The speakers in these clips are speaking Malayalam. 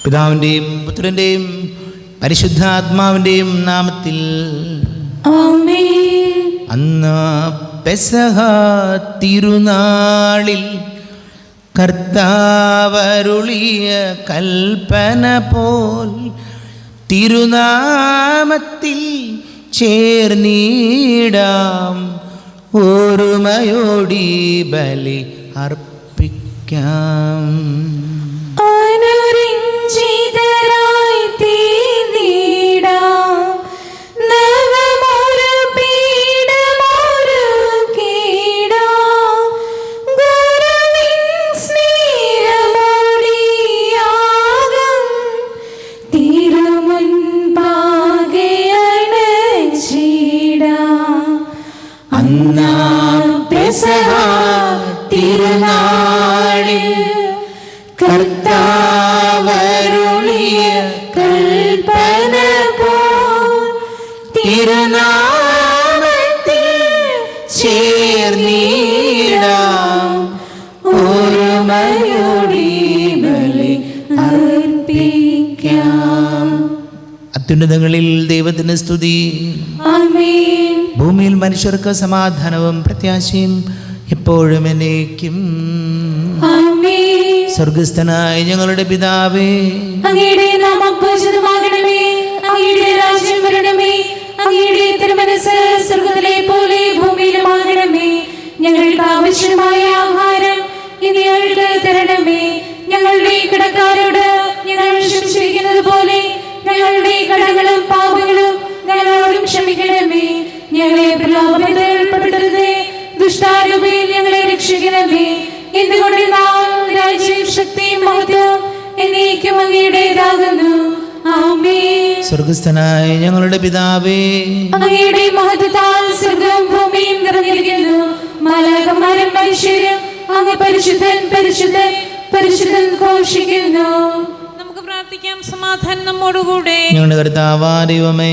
പിതാവിൻ്റെയും പുത്രൻ്റെയും പരിശുദ്ധാത്മാവിൻ്റെയും നാമത്തിൽ ആമേൻ. അന്ന് പെസഹ തിരുനാളിൽ കർത്താവരുളിയ കൽപ്പന പോൽ തിരുനാമത്തിൽ ചേർന്നിടാം, ഓർമ്മയോടി ബലി അർപ്പിക്കാം. അനുരഞ്ജിതരായി തീർന്നിടാം, നവമൊരു പീഠമൊരുക്കിടാം. ഗുരുവിൻ സ്നേഹമൊടിയാകം തിരുമുൻപാകെ അണച്ചിടാം. അന്നാ പെസഹ തിരുനാളിൽ കർത്താവരുളിയ കൽപ്പന പോൽ തിരുനാമത്തിൽ ചേർന്നിടാം, ഓർമ്മയോടി ബലി അർപ്പിക്കാം. അത്യുന്നതങ്ങളിൽ ദൈവത്തിന് സ്തുതി. ആമേൻ. ഭൂമിയിൽ മനുഷ്യർക്ക് സമാധാനവും പ്രത്യാശയും എപ്പോഴും എന്നേക്കും. ആമേൻ. സ്വർഗസ്ഥനായ ഞങ്ങളുടെ പിതാവേ, അങ്ങയുടെ നാമം പൂജിതമാകണമേ, അങ്ങയുടെ രാജ്യം വരണമേ, അങ്ങയുടെ തിരുമനസ്സ് സ്വർഗ്ഗത്തിലെ പോലെ ഭൂമിയിലുമാകണമേ. ഞങ്ങൾക്ക് ആവശ്യമായ ആഹാരം ഇനി ഞങ്ങൾക്ക് തരണമേ. ഞങ്ങളുടെ കടക്കാരോട് ഞങ്ങൾ ക്ഷമിച്ചിരിക്കുന്നത് പോലെ ഞങ്ങളുടെ കടങ്ങളും പാപങ്ങളും ഞങ്ങളോടും ക്ഷമിക്കണമേ. ഞങ്ങളെ പ്രലോഭനത്തിൽ ഉൾപ്പെടുത്തരുതേ, ദുഷ്ടാരൂപിയിൽ ഞങ്ങളെ രക്ഷിക്കണമേ. എന്തുകൊണ്ട് നാം രാജ്യവും ശക്തിയും മഹത്വവും എന്നേക്കും അങ്ങയുടേതാകുന്നു. ആമേൻ. സ്വർഗസ്ഥനായ ഞങ്ങളുടെ പിതാവേ, അങ്ങയുടെ മഹത്വത്താൽ സ്വർഗ്ഗവും ഭൂമിയും നിറഞ്ഞിരിക്കുന്നു. മാലാഖമാരും മനുഷ്യരും അങ്ങ് പരിശുദ്ധൻ പരിശുദ്ധൻ പരിശുദ്ധൻ ഘോഷിക്കുന്നു. നമുക്ക് പ്രാർത്ഥിക്കാം. സമാധാനം നമ്മോടുകൂടെ. ഞങ്ങളുടെ കർത്താവായ ദൈവമേ,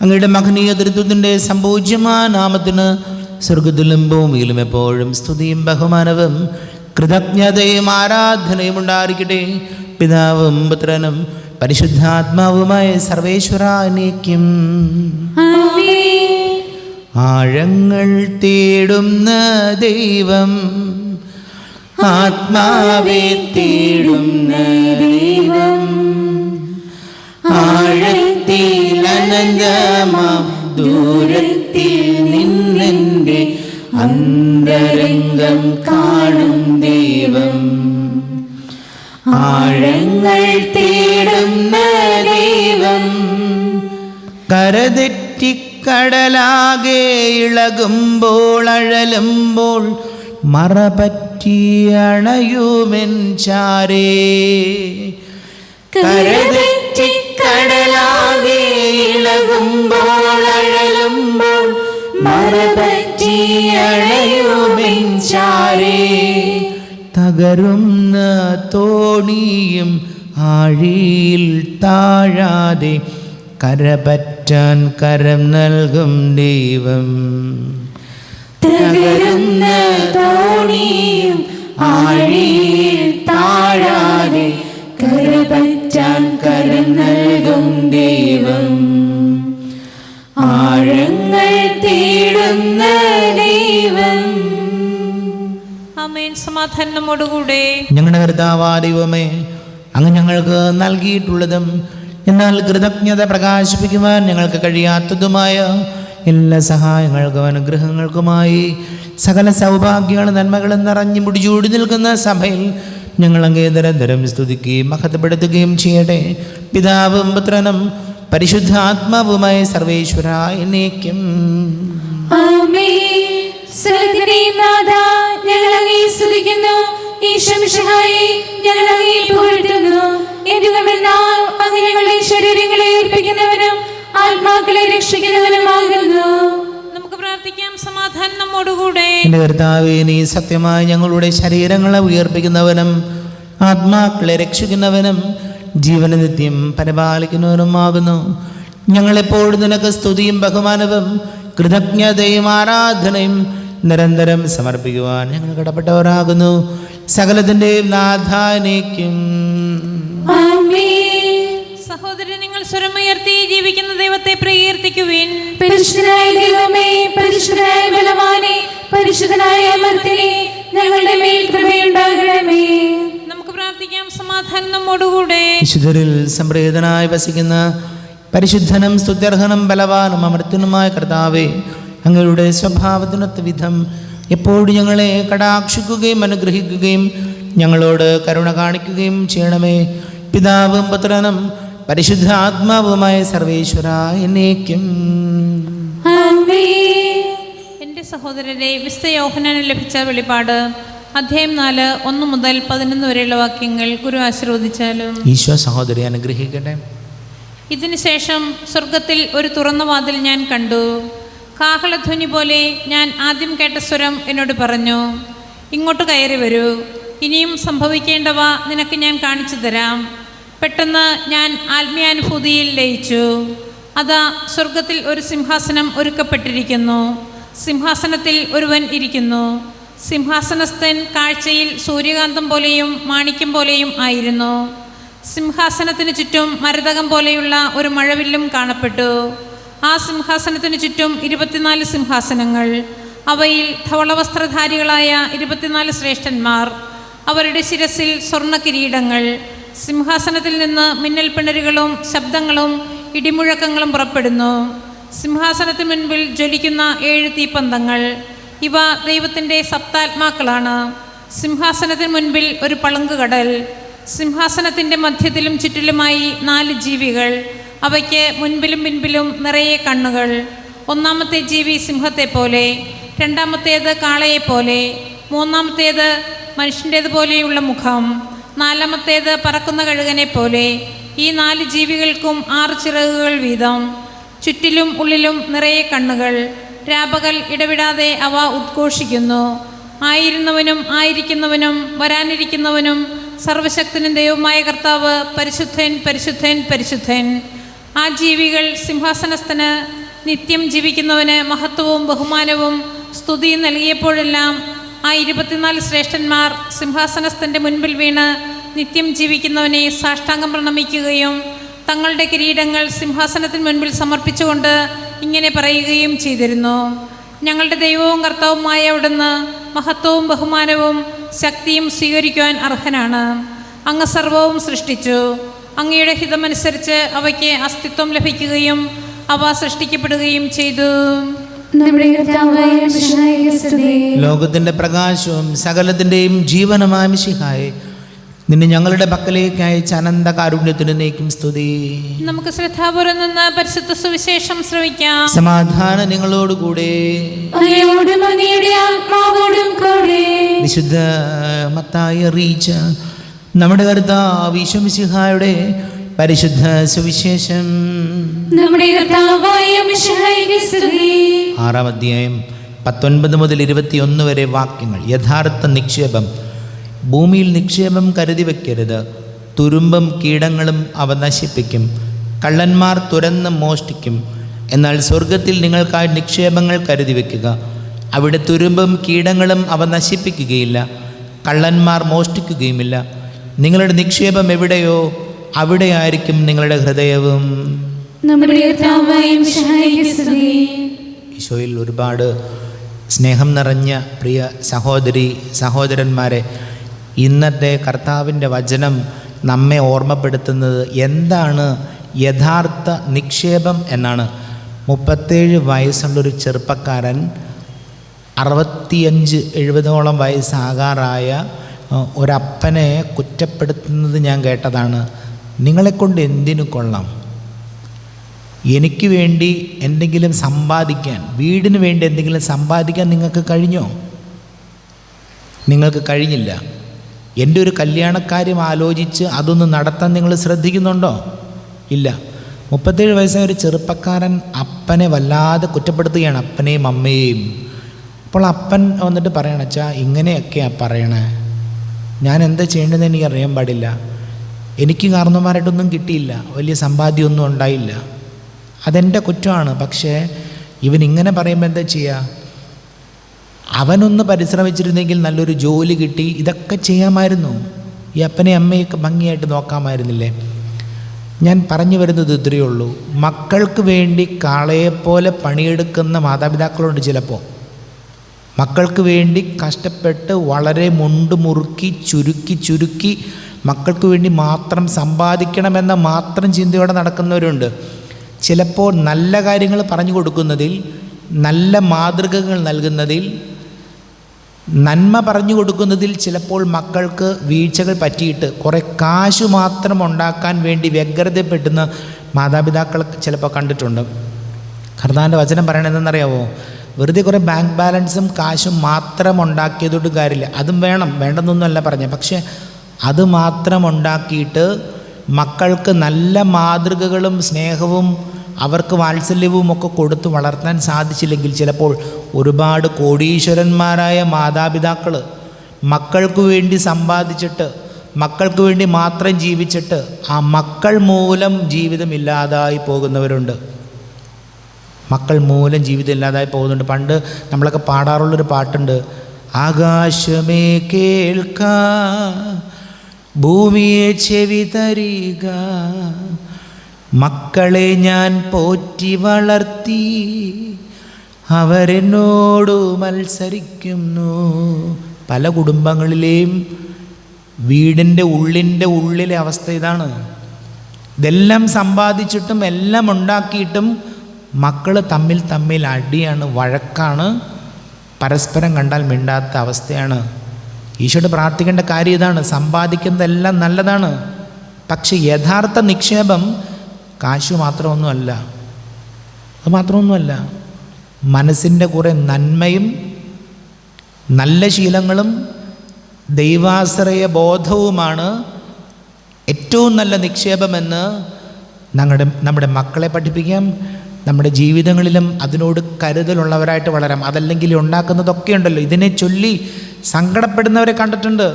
അങ്ങയുടെ മഹനീയ തൃത്വത്തിൻ്റെ സമ്പൂജ്യമായ നാമത്തിന് സ്വർഗത്തിലും ഭൂമിയിലും എപ്പോഴും സ്തുതിയും ബഹുമാനവും കൃതജ്ഞതയും ആരാധനയും ഉണ്ടായിരിക്കട്ടെ. പിതാവും പുത്രനും പരിശുദ്ധാത്മാവുമായ സർവേശ്വര എന്നേക്കും. ആമേൻ. ആഴങ്ങൾ തേടുന്ന ദൈവം, ആത്മാവെ തേടുന്ന ദൈവം, ആഴത്തിൽ അനന്തമാം ദൂരത്തിൽ നിന്നെൻ്റെ അന്തരംഗം കാണും ദൈവം. ആഴങ്ങൾ തേടുന്ന ദൈവം, കരതെറ്റിക്കടലാകെ ഇളകുമ്പോൾ അഴലുമ്പോൾ മറപറ്റി അണയുമെൻ ചാരേ. കരതെറ്റിക്കടലാകെ ഇളകുമ്പോൾ അഴലുമ്പോൾ മറപറ്റി അണയുമെൻ ചാരേ. തകരുന്ന തോണിയും ആഴിയിൽ താഴാതെ കരപറ്റാൻ കരം നൽകും ദൈവം. തകരുന്ന തോണിയും ആഴിയിൽ താഴാതെ കരപറ്റാൻ കരം നൽകും ദൈവം. ആഴങ്ങൾ തേടുന്ന ദൈവം. ആമേൻ. സമാധാനം നമ്മോടുകൂടെ. ഞങ്ങളുടെ കർത്താവായ ദൈവമേ, അങ്ങ് ഞങ്ങൾക്ക് നൽകിയിട്ടുള്ളതും എന്നാൽ കൃതജ്ഞത പ്രകാശിപ്പിക്കുവാൻ ഞങ്ങൾക്ക് കഴിയാത്തതുമായ എല്ലാ സഹായങ്ങൾക്കും അനുഗ്രഹങ്ങൾക്കുമായി സകല സൗഭാഗ്യങ്ങളും നന്മകളും നിറഞ്ഞു മുടിചൂടി നിൽക്കുന്ന സഭയിൽ ഞങ്ങൾ അങ്ങേ നിരന്തരം സ്തുതിക്കുകയും മഹത്വപ്പെടുത്തുകയും ചെയ്യട്ടെ. പിതാവും പുത്രനും പരിശുദ്ധാത്മാവുമായ സർവേശ്വര എന്നേക്കും. ആമേൻ. സ്വർഗ്ഗത്തിലെയും നാഥാ, ഞങ്ങൾ അങ്ങയെ സ്തുതിക്കുന്നു. ഈശോമിശിഹായേ, ഞങ്ങൾ അങ്ങയെ പുകഴ്ത്തുന്നു. എന്തുകൊണ്ടെന്നാൽ അങ്ങ് ഞങ്ങളുടെ ശരീരങ്ങളെ ഏൽപ്പിക്കുന്നവനും ആത്മാക്കളെ രക്ഷിക്കുന്നവനുമാകുന്നു. നമുക്ക് പ്രാർത്ഥിക്കാം. സമാധാനം നമ്മോടുകൂടെ. എൻ്റെ കർത്താവേ, നീ സത്യമായി ഞങ്ങളുടെ ശരീരങ്ങളെ ഉയർപ്പിക്കുന്നവനും ആത്മാക്കളെ രക്ഷിക്കുന്നവനും ജീവന നിത്യം പരിപാലിക്കുന്നവനുമാകുന്നു. ഞങ്ങളെപ്പോഴും നിനക്ക് സ്തുതിയും ബഹുമാനവും കൃതജ്ഞതയും ആരാധനയും നിരന്തരം സമർപ്പിക്കുവാൻ ഞങ്ങൾ കടപ്പെട്ടവരാകുന്നു. സകലത്തിൻ്റെയും നാഥാനേക്കും. ആമേൻ. സഹോദരൻ, നിങ്ങൾ സ്വരമുയർത്തി ജീവിക്കുന്ന ദൈവത്തെ പ്രകീർത്തിക്കുവിൻ. പരിശുദ്ധനായ ദൈവമേ, പരിശുദ്ധനായ ബലവാനേ, പരിശുദ്ധനായ അമർത്തിനെ, ഞങ്ങളുടെ മേൽ കൃപയുണ്ടാകണമേ. നമുക്ക് പ്രാർത്ഥിക്കാം. സമാധാനം നമ്മോടുകൂടെ. വിശുദ്ധരിൽ സംപ്രീതനായി വസിക്കുന്ന പരിശുദ്ധനും സ്തുത്യർഹനും ബലവാനും അമർത്യനുമായ കർത്താവേ, അങ്ങയുടെ സ്വഭാവത്തിനൊത്ത വിധം എപ്പോഴും ഞങ്ങളെ കടാക്ഷിക്കുകയും അനുഗ്രഹിക്കുകയും ഞങ്ങളോട് കരുണ കാണിക്കുകയും ചെയ്യണമേ. പിതാവും പുത്രനും പരിശുദ്ധ ആത്മാവുമായ സർവേശ്വര എന്നേക്കും. ആമേൻ. എൻ്റെ സഹോദരരെ, വിശുദ്ധ യോഹന്നാന് ലഭിച്ച വെളിപ്പാട് അധ്യായം 4 1 മുതൽ 11 വരെയുള്ള വാക്യങ്ങൾ ഗുരു ആശീർവദിച്ചാലും. ഈശോ സഹോദരി അനുഗ്രഹിക്കട്ടെ. ഇതിനുശേഷം സ്വർഗത്തിൽ ഒരു തുറന്ന വാതിൽ ഞാൻ കണ്ടു. കാഹളധ്വനി പോലെ ഞാൻ ആദ്യം കേട്ട സ്വരം എന്നോട് പറഞ്ഞു, ഇങ്ങോട്ട് കയറി വരൂ, ഇനിയും സംഭവിക്കേണ്ടവ നിനക്ക് ഞാൻ കാണിച്ചു തരാം. പെട്ടെന്ന് ഞാൻ ആത്മീയാനുഭൂതിയിൽ ലയിച്ചു. അതാ, സ്വർഗത്തിൽ ഒരു സിംഹാസനം ഒരുക്കപ്പെട്ടിരിക്കുന്നു. സിംഹാസനത്തിൽ ഒരുവൻ ഇരിക്കുന്നു. സിംഹാസനസ്ഥൻ കാഴ്ചയിൽ സൂര്യകാന്തം പോലെയും മാണിക്യം പോലെയും ആയിരുന്നു. സിംഹാസനത്തിന് ചുറ്റും മരതകം പോലെയുള്ള ഒരു മഴവില്ലും കാണപ്പെട്ടു. ആ സിംഹാസനത്തിന് ചുറ്റും 24 സിംഹാസനങ്ങൾ. അവയിൽ ധവളവസ്ത്രധാരികളായ 24 ശ്രേഷ്ഠന്മാർ. അവരുടെ ശിരസിൽ സ്വർണ്ണ കിരീടങ്ങൾ. സിംഹാസനത്തിൽ നിന്ന് മിന്നൽ പിണരുകളും ശബ്ദങ്ങളും ഇടിമുഴക്കങ്ങളും പുറപ്പെടുന്നു. സിംഹാസനത്തിന് മുൻപിൽ ജ്വലിക്കുന്ന 7 തീപ്പന്തങ്ങൾ. ഇവ ദൈവത്തിൻ്റെ സപ്താത്മാക്കളാണ്. സിംഹാസനത്തിന് മുൻപിൽ ഒരു പളുങ്കുകടൽ. സിംഹാസനത്തിൻ്റെ മധ്യത്തിലും ചുറ്റിലുമായി 4 ജീവികൾ. അവയ്ക്ക് മുൻപിലും പിൻപിലും നിറയെ കണ്ണുകൾ. ഒന്നാമത്തെ ജീവി സിംഹത്തെ പോലെ, രണ്ടാമത്തേത് കാളയെപ്പോലെ, മൂന്നാമത്തേത് മനുഷ്യൻ്റേതുപോലെയുള്ള മുഖം, നാലാമത്തേത് പറക്കുന്ന കഴുകനെ പോലെ. ഈ 4 ജീവികൾക്കും 6 ചിറകുകൾ വീതം. ചുറ്റിലും ഉള്ളിലും നിറയെ കണ്ണുകൾ. രാപകൽ ഇടവിടാതെ അവ ഉദ്ഘോഷിക്കുന്നു, ആയിരുന്നവനും ആയിരിക്കുന്നവനും വരാനിരിക്കുന്നവനും സർവശക്തനും ദൈവമായ കർത്താവ് പരിശുദ്ധൻ, പരിശുദ്ധൻ, പരിശുദ്ധൻ. ആ ജീവികൾ സിംഹാസനസ്ഥന് നിത്യം ജീവിക്കുന്നവന് മഹത്വവും ബഹുമാനവും സ്തുതിയും നൽകിയപ്പോഴെല്ലാം ആ 24 ശ്രേഷ്ഠന്മാർ സിംഹാസനസ്ഥൻ്റെ മുൻപിൽ വീണ് നിത്യം ജീവിക്കുന്നവനെ സാഷ്ടാംഗം പ്രണമിക്കുകയും തങ്ങളുടെ കിരീടങ്ങൾ സിംഹാസനത്തിന് മുൻപിൽ സമർപ്പിച്ചുകൊണ്ട് ഇങ്ങനെ പറയുകയും ചെയ്തിരുന്നു: ഞങ്ങളുടെ ദൈവവും കർത്താവുമായ അവിടുന്ന് മഹത്വവും ബഹുമാനവും ശക്തിയും സ്വീകരിക്കുവാൻ അർഹനാണ്. അങ്ങ് സർവവും സൃഷ്ടിച്ചു. അങ്ങയുടെ ഹിതമനുസരിച്ച് അവയ്ക്ക് അസ്തിത്വം ലഭിക്കുകയും അവ സൃഷ്ടിക്കപ്പെടുകയും ചെയ്തു. ലോകത്തിന്റെ പ്രകാശവും സകലത്തിന്റെയും ജീവനുമായ മിശിഹായേ, നിന്നെ ഞങ്ങളുടെ പക്കലേക്ക് അയച്ച അനന്ത കാരുണ്യത്തിന് നീക്കും സ്തുതി. നമുക്ക് ശ്രദ്ധാപൂർവം നിന്ന് പരിശുദ്ധ സുവിശേഷം ശ്രവിക്കാം. സമാധാനം നിങ്ങളോടുകൂടെ. വിശുദ്ധ മത്തായി അറിയിച്ച നമ്മുടെ കർത്താവ് ഈശോ മിശിഹായുടെ പരിശുദ്ധ സുവിശേഷം. 6-ാം അധ്യായം 19 മുതൽ 21 വരെ വാക്യങ്ങൾ. യഥാർത്ഥ നിക്ഷേപം. ഭൂമിയിൽ നിക്ഷേപം കരുതി വയ്ക്കരുത്. തുരുമ്പും കീടങ്ങളും അവ നശിപ്പിക്കും. കള്ളന്മാർ തുരന്ന് മോഷ്ടിക്കും. എന്നാൽ സ്വർഗത്തിൽ നിങ്ങൾക്കായി നിക്ഷേപങ്ങൾ കരുതി വയ്ക്കുക. അവിടെ തുരുമ്പും കീടങ്ങളും അവ നശിപ്പിക്കുകയില്ല, കള്ളന്മാർ മോഷ്ടിക്കുകയുമില്ല. നിങ്ങളുടെ നിക്ഷേപം എവിടെയോ അവിടെയായിരിക്കും നിങ്ങളുടെ ഹൃദയവും. ഈശോയിൽ ഒരുപാട് സ്നേഹം നിറഞ്ഞ പ്രിയ സഹോദരി സഹോദരന്മാരെ, ഇന്നത്തെ കർത്താവിൻ്റെ വചനം നമ്മെ ഓർമ്മപ്പെടുത്തുന്നത് എന്താണ് യഥാർത്ഥ നിക്ഷേപം എന്നാണ്. 37 വയസ്സുള്ളൊരു ചെറുപ്പക്കാരൻ 65-70 വയസ്സാകാറായ ഒരപ്പനെ കുറ്റപ്പെടുത്തുന്നത് ഞാൻ കേട്ടതാണ്. നിങ്ങളെക്കൊണ്ട് എന്തിനു കൊള്ളാം? എനിക്ക് വേണ്ടി എന്തെങ്കിലും സമ്പാദിക്കാൻ, വീടിന് വേണ്ടി എന്തെങ്കിലും സമ്പാദിക്കാൻ നിങ്ങൾക്ക് കഴിഞ്ഞോ? നിങ്ങൾക്ക് കഴിഞ്ഞില്ല. എൻ്റെ ഒരു കല്യാണക്കാര്യം ആലോചിച്ച് അതൊന്ന് നടത്താൻ നിങ്ങൾ ശ്രദ്ധിക്കുന്നുണ്ടോ? ഇല്ല. 37 വയസ്സായ ഒരു ചെറുപ്പക്കാരൻ അപ്പനെ വല്ലാതെ കുറ്റപ്പെടുത്തുകയാണ്, അപ്പനെയും അമ്മയെയും. അപ്പോൾ അപ്പൻ വന്നിട്ട് പറയണം, അച്ഛാ ഇങ്ങനെയൊക്കെയാണ് പറയണേ, ഞാൻ എന്താ ചെയ്യേണ്ടതെന്ന് എനിക്ക് അറിയാൻ പാടില്ല. എനിക്ക് കാരണവന്മാരായിട്ടൊന്നും കിട്ടിയില്ല, വലിയ സമ്പാദ്യമൊന്നും ഉണ്ടായില്ല, അതെൻ്റെ കുറ്റമാണ്. പക്ഷേ ഇവൻ ഇങ്ങനെ പറയുമ്പോൾ എന്താ ചെയ്യുക? അവനൊന്ന് പരിശ്രമിച്ചിരുന്നെങ്കിൽ നല്ലൊരു ജോലി കിട്ടി ഇതൊക്കെ ചെയ്യാമായിരുന്നു. ഈ അപ്പനെ അമ്മയൊക്കെ ഭംഗിയായിട്ട് നോക്കാമായിരുന്നില്ലേ? ഞാൻ പറഞ്ഞു വരുന്നത് ഇത്രയേ ഉള്ളൂ. മക്കൾക്ക് വേണ്ടി കാളയെപ്പോലെ പണിയെടുക്കുന്ന മാതാപിതാക്കളുണ്ട്. ചിലപ്പോൾ മക്കൾക്ക് വേണ്ടി കഷ്ടപ്പെട്ട് വളരെ മുറുക്കി ചുരുക്കി മക്കൾക്ക് വേണ്ടി മാത്രം സമ്പാദിക്കണമെന്ന മാത്രം ചിന്തയോടെ നടക്കുന്നവരുണ്ട്. ചിലപ്പോൾ നല്ല കാര്യങ്ങൾ പറഞ്ഞു കൊടുക്കുന്നതിൽ, നല്ല മാതൃകകൾ നൽകുന്നതിൽ, നന്മ പറഞ്ഞു കൊടുക്കുന്നതിൽ ചിലപ്പോൾ മക്കൾക്ക് വീഴ്ചകൾ പറ്റിയിട്ട് കുറേ കാശ് മാത്രം ഉണ്ടാക്കാൻ വേണ്ടി വ്യഗ്രതപ്പെടുന്ന മാതാപിതാക്കൾ ചിലപ്പോൾ കണ്ടിട്ടുണ്ട്. കർത്താവിൻ്റെ വചനം പറയണതെന്നറിയാവോ? വെറുതെ കുറേ ബാങ്ക് ബാലൻസും കാശും മാത്രം ഉണ്ടാക്കിയതുകൊണ്ട് കാര്യമില്ല. അതും വേണം, വേണ്ടെന്നൊന്നുമല്ല പറഞ്ഞത്. പക്ഷേ അത് മാത്രം ഉണ്ടാക്കിയിട്ട് മക്കൾക്ക് നല്ല മാതൃകകളും സ്നേഹവും അവർക്ക് വാത്സല്യവും ഒക്കെ കൊടുത്ത് വളർത്താൻ സാധിച്ചില്ലെങ്കിൽ ചിലപ്പോൾ ഒരുപാട് കോടീശ്വരന്മാരായ മാതാപിതാക്കൾ മക്കൾക്ക് വേണ്ടി സമ്പാദിച്ചിട്ട് മക്കൾക്ക് വേണ്ടി മാത്രം ജീവിച്ചിട്ട് ആ മക്കൾ മൂലം ജീവിതമില്ലാതായി പോകുന്നവരുണ്ട്. മക്കൾ മൂലം ജീവിതം ഇല്ലാതായി പോകുന്നുണ്ട്. പണ്ട് നമ്മളൊക്കെ പാടാറുള്ളൊരു പാട്ടുണ്ട്, ആകാശമേ കേൾക്ക, ഭൂമിയെ ചെവി തരിക, മക്കളെ ഞാൻ പോറ്റി വളർത്തി അവരെന്നോട് മത്സരിക്കുന്നു. പല കുടുംബങ്ങളിലെയും വീടിൻ്റെ ഉള്ളിലെ അവസ്ഥ ഇതാണ്. ഇതെല്ലാം സമ്പാദിച്ചിട്ടും എല്ലാം ഉണ്ടാക്കിയിട്ടും മക്കൾ തമ്മിൽ അടിയാണ്, വഴക്കാണ്, പരസ്പരം കണ്ടാൽ മിണ്ടാത്ത അവസ്ഥയാണ്. ഈശോയോട് പ്രാർത്ഥിക്കേണ്ട കാര്യം ഇതാണ്. സമ്പാദിക്കുന്നതെല്ലാം നല്ലതാണ്, പക്ഷെ യഥാർത്ഥ നിക്ഷേപം കാശു മാത്രമൊന്നുമല്ല. അത് മാത്രമൊന്നുമല്ല, മനസ്സിൻ്റെ കുറേ നന്മയും നല്ല ശീലങ്ങളും ദൈവാശ്രയ ബോധവുമാണ് ഏറ്റവും നല്ല നിക്ഷേപമെന്ന് നമ്മുടെ മക്കളെ പഠിപ്പിക്കാം. നമ്മുടെ ജീവിതങ്ങളിലും അതിനോട് കരുതലുള്ളവരായിട്ട് വളരാം. അതല്ലെങ്കിൽ ഉണ്ടാക്കുന്നതൊക്കെ ഉണ്ടല്ലോ, ഇതിനെ ചൊല്ലി സങ്കടപ്പെടുന്നവരെ കണ്ടിട്ടുണ്ട്.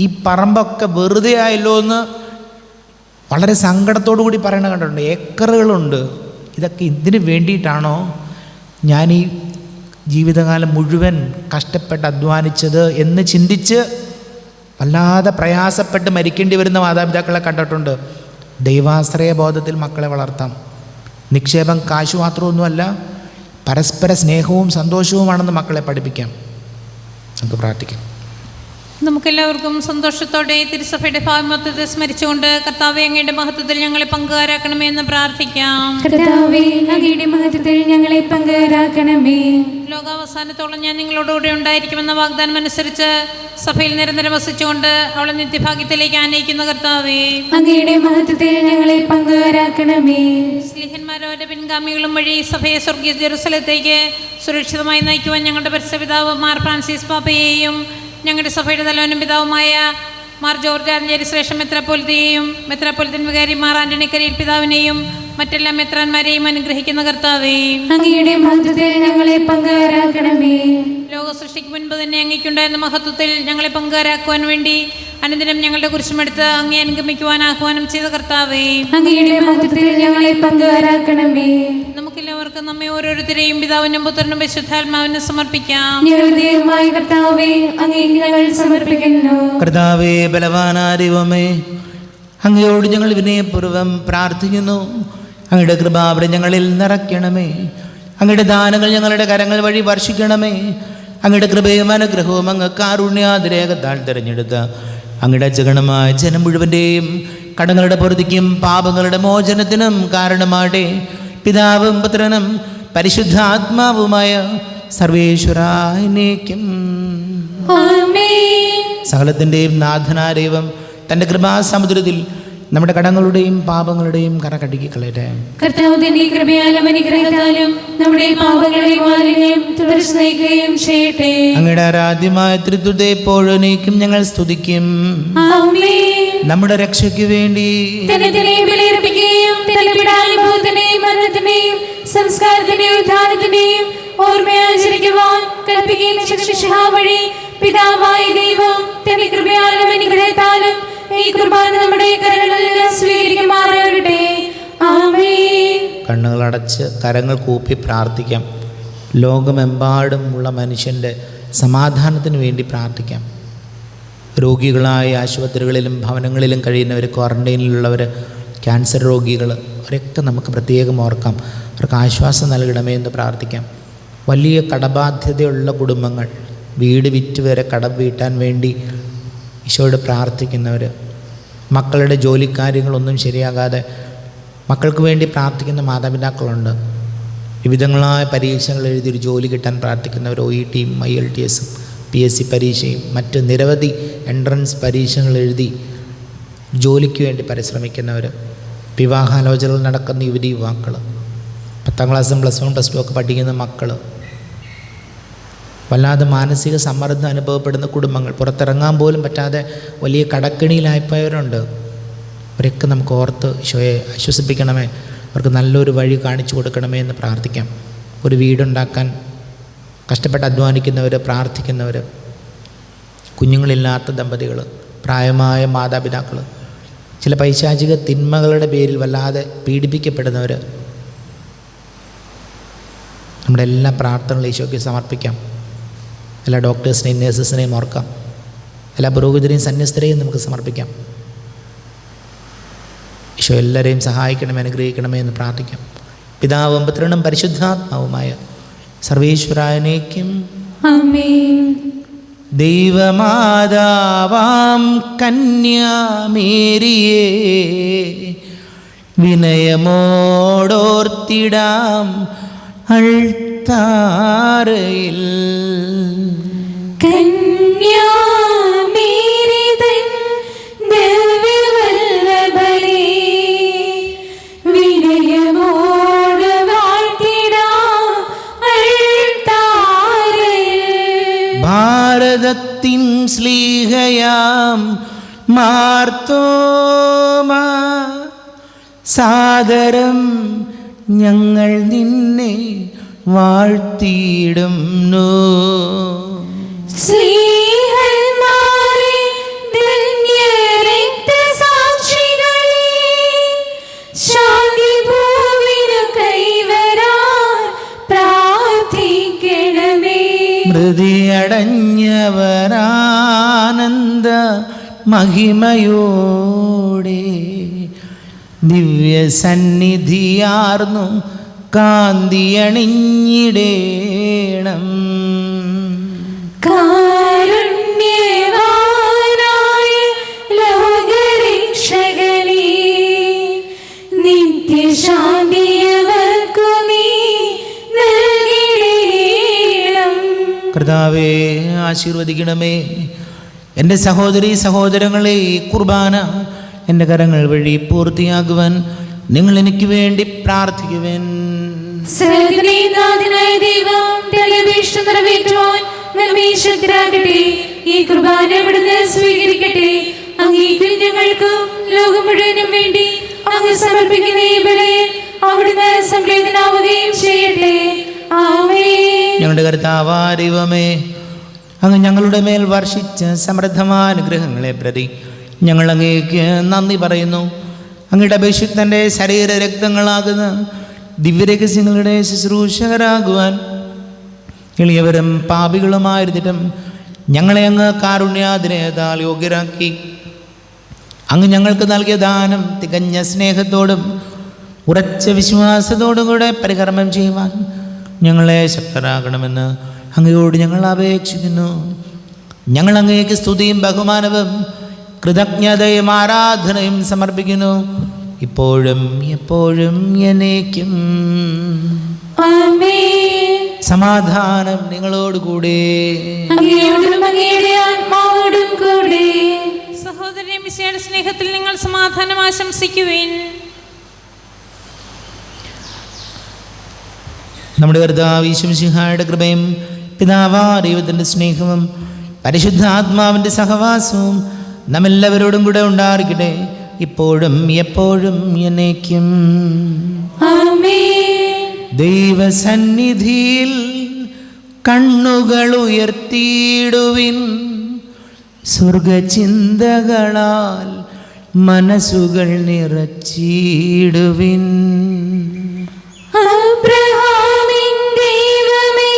ഈ പറമ്പൊക്കെ വെറുതെ ആയല്ലോ എന്ന് വളരെ സങ്കടത്തോടു കൂടി പറയണ കണ്ടിട്ടുണ്ട്. ഏക്കറുകളുണ്ട്. ഇതൊക്കെ ഇതിന് വേണ്ടിയിട്ടാണോ ഞാൻ ഈ ജീവിതകാലം മുഴുവൻ കഷ്ടപ്പെട്ട് അധ്വാനിച്ചത് എന്ന് ചിന്തിച്ച് വല്ലാതെ പ്രയാസപ്പെട്ട് മരിക്കേണ്ടി വരുന്ന മാതാപിതാക്കളെ കണ്ടിട്ടുണ്ട്. ദൈവാശ്രയ ബോധത്തിൽ മക്കളെ വളർത്താം. നിക്ഷേപം കാശു മാത്രമൊന്നുമല്ല, പരസ്പര സ്നേഹവും സന്തോഷവുമാണെന്ന് മക്കളെ പഠിപ്പിക്കാം. നമുക്ക് പ്രാർത്ഥിക്കാം. നമുക്കെല്ലാവർക്കും സന്തോഷത്തോടെ തിരുസഭയുടെ ഭാവമത്വത്തെ സ്മരിച്ചുകൊണ്ട് കർത്താവേ അങ്ങയുടെ മഹത്വത്തിൽ ഞങ്ങളെ പങ്കുകാരാക്കണമേ എന്ന് പ്രാർത്ഥിക്കാം. കർത്താവേ അങ്ങയുടെ മഹത്വത്തിൽ ഞങ്ങളെ പങ്കുകാരാക്കണമേ. ലോകാവസാനത്തോളം ഞാൻ നിങ്ങളോടുകൂടെ ഉണ്ടായിരിക്കുമെന്ന വാഗ്ദാനം അനുസരിച്ച് സഭയിൽ നിരന്തരം വസിച്ചുകൊണ്ട് അവളെ നിത്യഭാഗ്യത്തിലേക്ക് ആനയിക്കുന്ന കർത്താവേ അങ്ങയുടെ മഹത്വത്തിൽ ഞങ്ങളെ പങ്കുകാരാക്കണമേ. സ്ലീഹന്മാരുടെ പിൻഗാമികളും വഴി സഭയെ സ്വർഗീയ ജെറുസലത്തേക്ക് സുരക്ഷിതമായി നയിക്കുവാൻ ഞങ്ങളുടെ പരിസരപിതാവ് മാർ ഫ്രാൻസിസ് പാപ്പയെയും ഞങ്ങളുടെ സഭയുടെ തലവനും പിതാവുമായ മാർ ജോർജ് ആഞ്ചേരി ശ്രേഷ്ഠ മെത്രാപ്പൊലിത്തൻ വികാരി മാർ ആന്റണി കരിയിൽ പിതാവിനെയും മറ്റെല്ലാ മെത്രാന്മാരെയും അനുഗ്രഹിക്കുന്ന കർത്താവേ അങ്ങയുടെ മഹത്വത്തിൽ ഞങ്ങളെ പങ്കുകാരാക്കണമേ. ലോക സൃഷ്ടിക്ക് മുൻപ് തന്നെ അങ്ങേക്കുണ്ടായിരുന്ന മഹത്വത്തിൽ ഞങ്ങളെ പങ്കുകാരാക്കുവാൻ വേണ്ടി അനുദിനം ഞങ്ങളുടെ കുരിശുമെടുത്ത് അങ്ങേ അനുഗമിക്കുവാൻ ആഹ്വാനം ചെയ്ത കർത്താവേ അങ്ങയുടെ മഹത്വത്തിൽ ഞങ്ങളെ പങ്കുകാരാക്കണമേ. നമുക്കെല്ലാവർക്കും നമ്മെ ഓരോരുത്തരെയും പിതാവിനും പുത്രനും പരിശുദ്ധാത്മാവിനും സമർപ്പിക്കാം. ഞങ്ങളുടെ കർത്താവേ അങ്ങേക്ക് ഞങ്ങൾ സമർപ്പിക്കുന്നു. കർത്താവേ ബലവാനായ ദൈവമേ, അങ്ങയോട് ഞങ്ങൾ വിനയപൂർവ്വം പ്രാർത്ഥിക്കുന്നു. അങ്ങയുടെ കൃപാവരം ഞങ്ങളിൽ നിറയ്ക്കണമേ. അങ്ങയുടെ ദാനങ്ങൾ ഞങ്ങളുടെ കരങ്ങൾ വഴി വർഷിക്കണമേ. അങ്ങയുടെ കൃപയും അനുഗ്രഹവും അങ്ങ് കാരുണ്യാതിരേകത്താൽ തിരഞ്ഞെടുത്ത അങ്ങയുടെ ജഗണമായ ജനം മുഴുവൻ്റെയും കടങ്ങളുടെ പൊറുതിക്കും പാപങ്ങളുടെ മോചനത്തിനും കാരണമാടെ പിതാവും പുത്രനും പരിശുദ്ധാത്മാവുമായ സർവേശ്വരാനേക്കും സകലത്തിൻ്റെയും നാഥനായ ദൈവം തൻ്റെ കൃപാസമുദ്രത്തിൽ നമ്മുടെ കടങ്ങളുടെയും പാപങ്ങളുടെയും കറ കഴുകി കളയട്ടെ. കർത്താവിന്റെ കൃപയാലും അനുഗ്രഹത്താലും നമ്മുടെ പാപങ്ങളെ മാലിന്യം തുടർച്ചയായും ചെയ്യട്ടെ. അങ്ങയുടെ ആരാധ്യമായ ത്രിത്വത്തെ എപ്പോഴും നീക്കും ഞങ്ങൾ സ്തുതിക്കും. നമ്മുടെ രക്ഷയ്ക്ക് വേണ്ടി സംസ്കാരത്തിന്റെയും ഉദ്ധാനത്തിന്റെയും ഓർമ്മയാചരിക്കുവാൻ കൽപ്പിക്കുകയും വഴി പിതാവായ ദൈവം തന്റെ കൃപയാലും അനുഗ്രഹത്താലും ഈ കുർബാന നമ്മുടെ കരങ്ങളിൽ സ്വീകരിക്കുമാറാകട്ടെ. ആമേൻ. കണ്ണുകളടച്ച് കരങ്ങൾ കൂപ്പി പ്രാർത്ഥിക്കാം. ലോകമെമ്പാടുമുള്ള മനുഷ്യൻ്റെ സമാധാനത്തിന് വേണ്ടി പ്രാർത്ഥിക്കാം. രോഗികളായ ആശുപത്രികളിലും ഭവനങ്ങളിലും കഴിയുന്നവർ, ക്വാറൻറ്റൈനിലുള്ളവർ, ക്യാൻസർ രോഗികൾ, അവരൊക്കെ നമുക്ക് പ്രത്യേകം ഓർക്കാം. അവർക്ക് ആശ്വാസം നൽകണമേ എന്ന് പ്രാർത്ഥിക്കാം. വലിയ കടബാധ്യതയുള്ള കുടുംബങ്ങൾ, വീട് വിറ്റ് വരെ കടം വീട്ടാൻ വേണ്ടി ഈശോയോട് പ്രാർത്ഥിക്കുന്നവർ, മക്കളുടെ ജോലിക്കാര്യങ്ങളൊന്നും ശരിയാകാതെ മക്കൾക്ക് വേണ്ടി പ്രാർത്ഥിക്കുന്ന മാതാപിതാക്കളുണ്ട്. വിവിധങ്ങളായ പരീക്ഷകൾ എഴുതി ഒരു ജോലി കിട്ടാൻ പ്രാർത്ഥിക്കുന്നവർ, OETയും IELTSഉം PSC പരീക്ഷയും മറ്റ് നിരവധി എൻട്രൻസ് പരീക്ഷകൾ എഴുതി ജോലിക്ക് വേണ്ടി പരിശ്രമിക്കുന്നവർ, വിവാഹാലോചനകൾ നടക്കുന്ന യുവതി യുവാക്കൾ, 10ാം ക്ലാസ്സും +1 +2 ഒക്കെ പഠിക്കുന്ന മക്കൾ, വല്ലാതെ മാനസിക സമ്മർദ്ദം അനുഭവപ്പെടുന്ന കുടുംബങ്ങൾ, പുറത്തിറങ്ങാൻ പോലും പറ്റാതെ വലിയ കടക്കെണിയിലായിപ്പോയവരുണ്ട്. അവരൊക്കെ നമുക്ക് ഓർത്ത് ഈശോയെ ആശ്വസിപ്പിക്കണമേ, അവർക്ക് നല്ലൊരു വഴി കാണിച്ചു കൊടുക്കണമേ എന്ന് പ്രാർത്ഥിക്കാം. ഒരു വീടുണ്ടാക്കാൻ കഷ്ടപ്പെട്ട് അധ്വാനിക്കുന്നവർ, പ്രാർത്ഥിക്കുന്നവർ, കുഞ്ഞുങ്ങളില്ലാത്ത ദമ്പതികൾ, പ്രായമായ മാതാപിതാക്കൾ, ചില പൈശാചിക തിന്മകളുടെ പേരിൽ വല്ലാതെ പീഡിപ്പിക്കപ്പെടുന്നവർ, നമ്മുടെ എല്ലാ പ്രാർത്ഥനകളും ഈശോയ്ക്ക് സമർപ്പിക്കാം. എല്ലാ ഡോക്ടേഴ്സിനെയും നേഴ്സസിനെയും ഓർക്കാം. എല്ലാ പുരോഹിതരെയും സന്യസ്തരെയും നമുക്ക് സമർപ്പിക്കാം. ഈശോ എല്ലാവരെയും സഹായിക്കണമേ, അനുഗ്രഹിക്കണമേ എന്ന് പ്രാർത്ഥിക്കാം. പിതാവും പുത്രനും പരിശുദ്ധാത്മാവുമായ സർവേശ്വരായനേക്കും ആമേൻ. ദൈവമാതാവാം കന്യാമേരിയെ വിനയമോടോർത്തിടാം അൾത്താരയിൽ. കന്യാമേരിതൻ ദിവ്യവല്ലഭരേ, വിനയമോട് വാഴ്ത്തിടാം അൾത്താരയിൽ. ഭാരതത്തിൻ ശ്ലീഹയാം മാർത്തോമാ, സാദരം ഞങ്ങൾ നിന്നെ വാഴ്ത്തിയിടുന്നു. ശ്രീഹന്മാരെ, ധന്യരക്തസാക്ഷികളേ, ശാന്തി ഭൂവിനു കൈവരാൻ പ്രാർത്ഥിക്കണമേ. മൃതിയടഞ്ഞവരാനന്ദ മഹിമയോടെ ദിവ്യസന്നിധിയാർന്നു കാന്തിയണിഞ്ഞിടേണം. കാരുണ്യവാനായ ലോകരക്ഷകനേ, നിത്യശാന്തിയവർക്കു നീ നൽകിടേണം. കർത്താവേ, ആശീർവദിക്കണമേ. എൻ്റെ സഹോദരീ സഹോദരങ്ങളെ, ഈ കുർബാന എൻ്റെ കരങ്ങൾ വഴി പൂർത്തിയാകുവാൻ നിങ്ങൾ എനിക്ക് വേണ്ടി പ്രാർത്ഥിക്കുവാൻ. സർവ്വനാഥനായ ദൈവം തന്റെ അപേക്ഷ നിറവേറ്റുവാൻ നമ്മെ ശക്തരാക്കട്ടെ. ഈ കുർബാന അവിടുന്ന് സ്വീകരിക്കട്ടെ. അങ്ങേക്കും ഞങ്ങൾക്കും ലോകം മുഴുവനും വേണ്ടി അങ്ങ് സമർപ്പിക്കുന്ന ഈ ബലിയിൽ അവിടുന്ന് സംപ്രീതനാവുകയും ചെയ്യട്ടെ. ആമേൻ. ഞങ്ങളുടെ കർത്താവായ ദൈവമേ, അങ്ങ് ഞങ്ങളുടെ മേൽ വർഷിച്ച സമൃദ്ധമായ അനുഗ്രഹങ്ങളെ പ്രതി ഞങ്ങൾ അങ്ങേക്ക് നന്ദി പറയുന്നു. അങ്ങയുടെ അഭിഷിക്തൻ്റെ ശരീര രക്തങ്ങളാകുന്ന ദിവ്യരഹസ്യങ്ങളുടെ ശുശ്രൂഷകരാകുവാൻ എളിയവരും പാപികളുമായിരുന്നിട്ടും ഞങ്ങളെ അങ്ങ് കാരുണ്യാതിരേതാൽ യോഗ്യരാക്കി. അങ്ങ് ഞങ്ങൾക്ക് നൽകിയ ദാനം തികഞ്ഞ സ്നേഹത്തോടും ഉറച്ച വിശ്വാസത്തോടും കൂടെ പരികർമ്മം ചെയ്യുവാൻ ഞങ്ങളെ ശക്തരാകണമെന്ന് അങ്ങയോട് ഞങ്ങൾ അപേക്ഷിക്കുന്നു. ഞങ്ങൾ അങ്ങേക്ക് സ്തുതിയും ബഹുമാനവും കൃതജ്ഞതയും ആരാധനയും സമർപ്പിക്കുന്നു, ഇപ്പോഴും എപ്പോഴും എന്നേക്കും. ആമേൻ. സമാധാനം നിങ്ങളോടുകൂടെ. അങ്ങയോടും അങ്ങയുടെ ആത്മാവോടും കൂടെ. സഹോദരൻ മിശിഹായുടെ സ്നേഹത്തിൽ നിങ്ങൾ സമാധാനം ആശംസിക്കുവിൻ. നമ്മുടെ കർത്താവ് യേശു മിശിഹായുടെ കൃപയും പിതാവായ ദൈവത്തിൻ്റെ സ്നേഹവും പരിശുദ്ധാത്മാവിൻ്റെ സഹവാസവും നമ്മെല്ലാവരോടും കൂടെ ഉണ്ടായിരിക്കട്ടെ, ഇപ്പോഴും എപ്പോഴും എന്നേക്കും. ആമേൻ. ദൈവസന്നിധിയിൽ കണ്ണുകൾ ഉയർത്തിയിടുവിൻ, സ്വർഗചിന്തകളാൽ മനസ്സുകൾ നിറച്ചിടുവിൻ. അബ്രഹാമിൻ ദൈവമേ,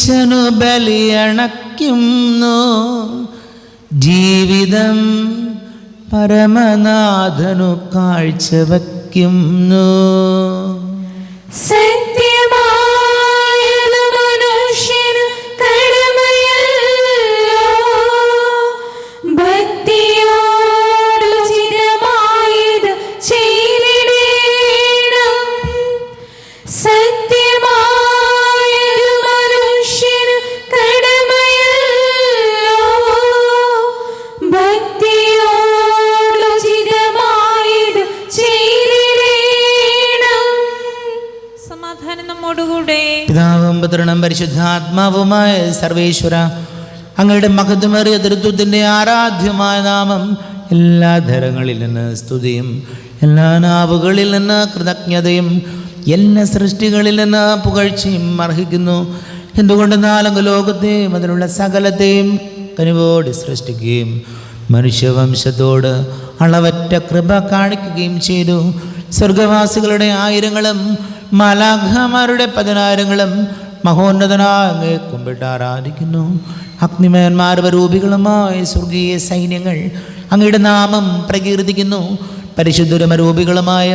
ഈശനു ബലിയണയ്ക്കുന്നു, ജീവിതം പരമനാഥനു കാഴ്ചവയ്ക്കുന്നു. സത്യമായതു മനുഷ്യനു കടമയല്ലോ, ഭക്തിയോടുചിതമായത് ചെയ്തിടേണം. സത്യമായതു മനുഷ്യനു കടമയല്ലോ, ഭക്തിയോടുചിതമായത് ചെയ്തിടേണം. സമാധാനം നമ്മോടുകൂടെ. പിതാവും പുത്രനും പരിശുദ്ധാത്മാവുമായ സർവേശ്വര, അങ്ങയുടെ മഹത്വമേറിയ തൃത്വത്തിൻ്റെ ആരാധ്യമായ നാമം എല്ലാ ധരങ്ങളിൽ നിന്ന് സ്തുതിയും, എല്ലാ നാവുകളിൽ നിന്ന് കൃതജ്ഞതയും, എല്ലാ സൃഷ്ടികളിൽ നിന്ന് പുകഴ്ചയും അർഹിക്കുന്നു. എന്തുകൊണ്ടെന്നാൽ ലോകത്തെയും അതിലുള്ള സകലത്തെയും കനിവോട് സൃഷ്ടിക്കുകയും മനുഷ്യവംശത്തോട് അളവറ്റ കൃപ കാണിക്കുകയും ചെയ്തു. സ്വർഗവാസികളുടെ ആയിരങ്ങളും മാലാഖമാരുടെ 10,000ങ്ങളും മഹോന്നതനായ അങ്ങയെ കുമ്പിട്ട് ആരാധിക്കുന്നു. അഗ്നിമയന്മാരൂപികളുമായ സ്വർഗീയ സൈന്യങ്ങൾ അങ്ങയുടെ നാമം പ്രകീർത്തിക്കുന്നു. പരിശുദ്ധരമരൂപികളുമായ